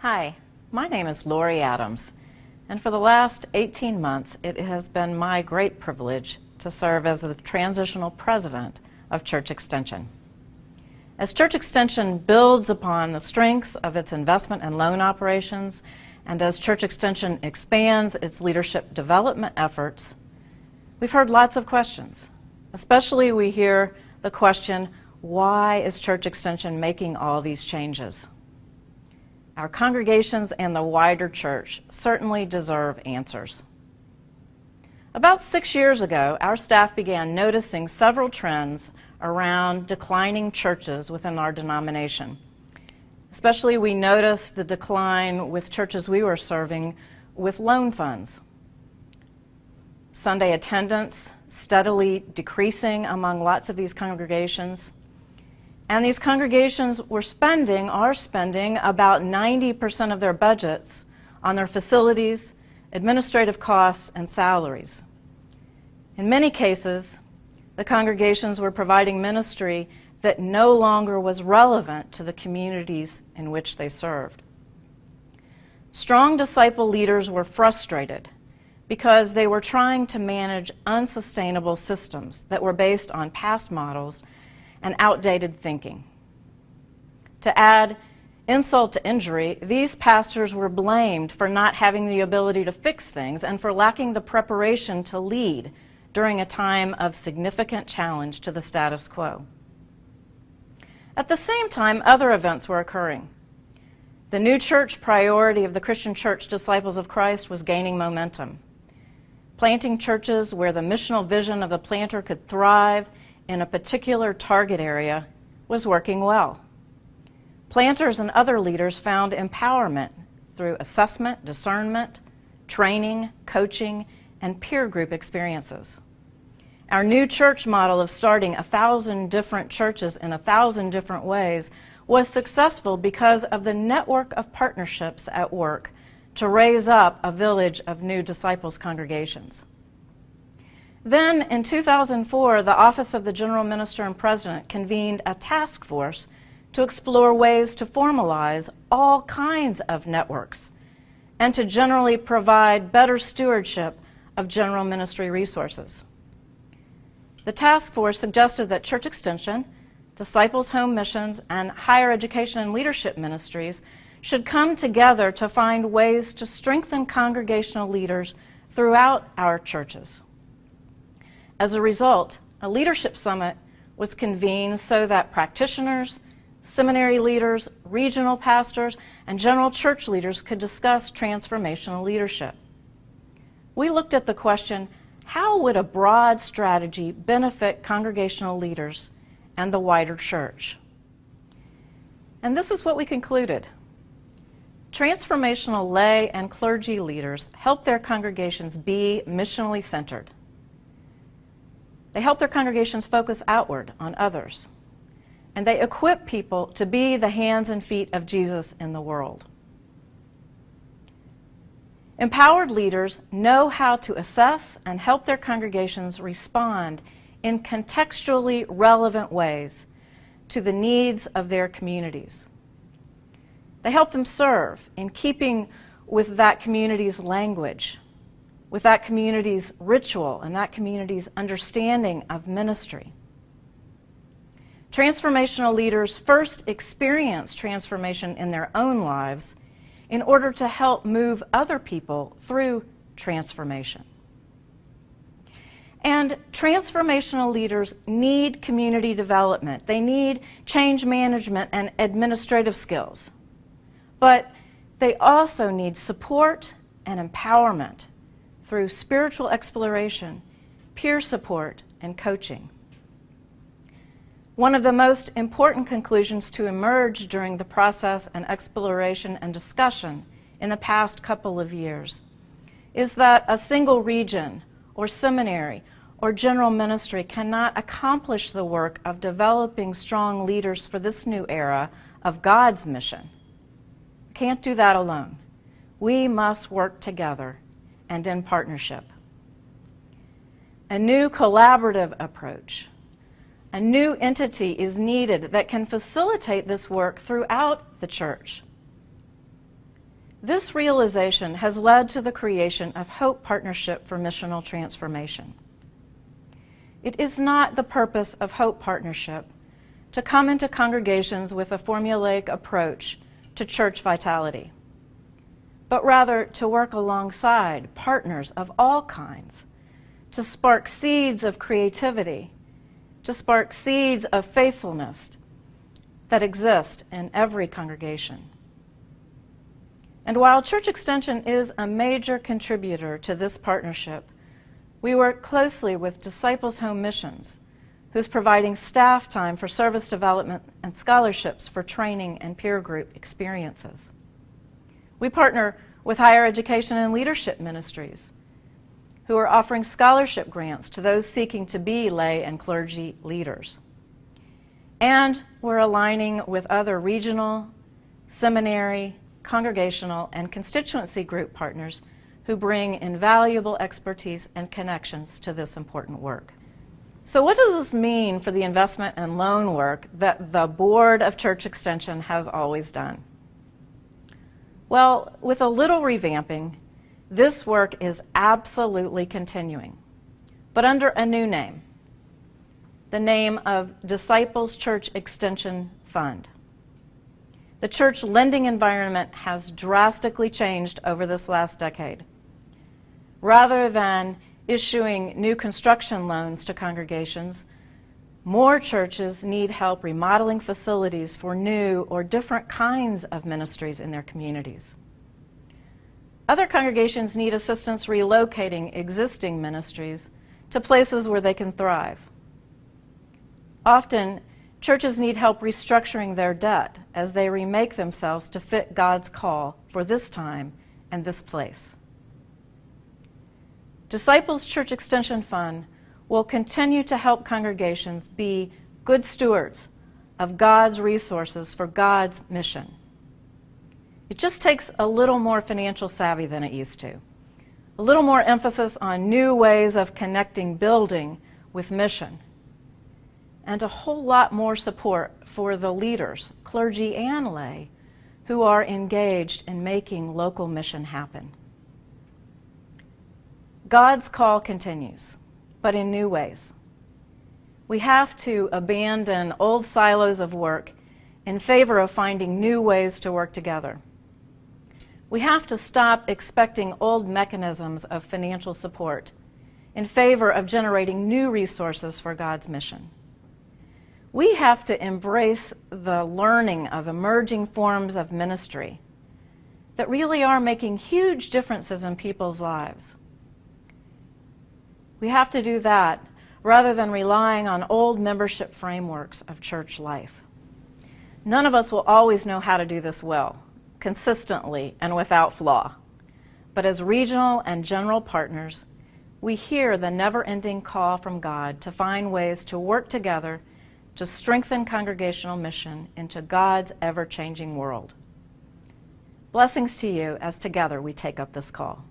Hi, my name is Lori Adams, and for the last 18 months it has been my great privilege to serve as the transitional president of Church Extension. As Church Extension builds upon the strengths of its investment and loan operations, and as Church Extension expands its leadership development efforts, we've heard lots of questions. Especially we hear the question, why is Church Extension making all these changes? Our congregations and the wider church certainly deserve answers. About 6 years ago, our staff began noticing several trends around declining churches within our denomination. Especially we noticed the decline with churches we were serving with loan funds. Sunday attendance steadily decreasing among lots of these congregations. And these congregations are spending about 90% of their budgets on their facilities, administrative costs, and salaries. In many cases, the congregations were providing ministry that no longer was relevant to the communities in which they served. Strong disciple leaders were frustrated because they were trying to manage unsustainable systems that were based on past models and outdated thinking. To add insult to injury, these pastors were blamed for not having the ability to fix things and for lacking the preparation to lead during a time of significant challenge to the status quo. At the same time, other events were occurring. The new church priority of the Christian Church Disciples of Christ was gaining momentum. Planting churches where the missional vision of the planter could thrive in a particular target area was working well. Planters and other leaders found empowerment through assessment, discernment, training, coaching, and peer group experiences. Our new church model of starting 1,000 different churches in 1,000 different ways was successful because of the network of partnerships at work to raise up a village of new disciples congregations. Then, in 2004, the Office of the General Minister and President convened a task force to explore ways to formalize all kinds of networks and to generally provide better stewardship of general ministry resources. The task force suggested that Church Extension, Disciples Home Missions, and Higher Education and Leadership Ministries should come together to find ways to strengthen congregational leaders throughout our churches. As a result, a leadership summit was convened so that practitioners, seminary leaders, regional pastors, and general church leaders could discuss transformational leadership. We looked at the question, how would a broad strategy benefit congregational leaders and the wider church? And this is what we concluded. Transformational lay and clergy leaders help their congregations be missionally centered. They help their congregations focus outward on others, and they equip people to be the hands and feet of Jesus in the world. Empowered leaders know how to assess and help their congregations respond in contextually relevant ways to the needs of their communities. They help them serve in keeping with that community's language, with that community's ritual and that community's understanding of ministry. Transformational leaders first experience transformation in their own lives in order to help move other people through transformation. And transformational leaders need community development. They need change management and administrative skills. But they also need support and empowerment through spiritual exploration, peer support, and coaching. One of the most important conclusions to emerge during the process and exploration and discussion in the past couple of years is that a single region or seminary or general ministry cannot accomplish the work of developing strong leaders for this new era of God's mission. We can't do that alone. We must work together and in partnership. A new collaborative approach, a new entity is needed that can facilitate this work throughout the church. This realization has led to the creation of Hope Partnership for Missional Transformation. It is not the purpose of Hope Partnership to come into congregations with a formulaic approach to church vitality, but rather to work alongside partners of all kinds, to spark seeds of creativity, to spark seeds of faithfulness that exist in every congregation. And while Church Extension is a major contributor to this partnership, we work closely with Disciples Home Missions, who's providing staff time for service development and scholarships for training and peer group experiences. We partner with Higher Education and Leadership Ministries, who are offering scholarship grants to those seeking to be lay and clergy leaders. And we're aligning with other regional, seminary, congregational, and constituency group partners who bring invaluable expertise and connections to this important work. So what does this mean for the investment and loan work that the Board of Church Extension has always done? Well, with a little revamping, this work is absolutely continuing, but under a new name, the name of Disciples Church Extension Fund. The church lending environment has drastically changed over this last decade. Rather than issuing new construction loans to congregations, more churches need help remodeling facilities for new or different kinds of ministries in their communities. Other congregations need assistance relocating existing ministries to places where they can thrive. Often, churches need help restructuring their debt as they remake themselves to fit God's call for this time and this place. Disciples Church Extension Fund will continue to help congregations be good stewards of God's resources for God's mission. It just takes a little more financial savvy than it used to, a little more emphasis on new ways of connecting building with mission, and a whole lot more support for the leaders, clergy and lay, who are engaged in making local mission happen. God's call continues, but in new ways. We have to abandon old silos of work in favor of finding new ways to work together. We have to stop expecting old mechanisms of financial support in favor of generating new resources for God's mission. We have to embrace the learning of emerging forms of ministry that really are making huge differences in people's lives. We have to do that rather than relying on old membership frameworks of church life. None of us will always know how to do this well, consistently, and without flaw. But as regional and general partners, we hear the never-ending call from God to find ways to work together to strengthen congregational mission into God's ever-changing world. Blessings to you as together we take up this call.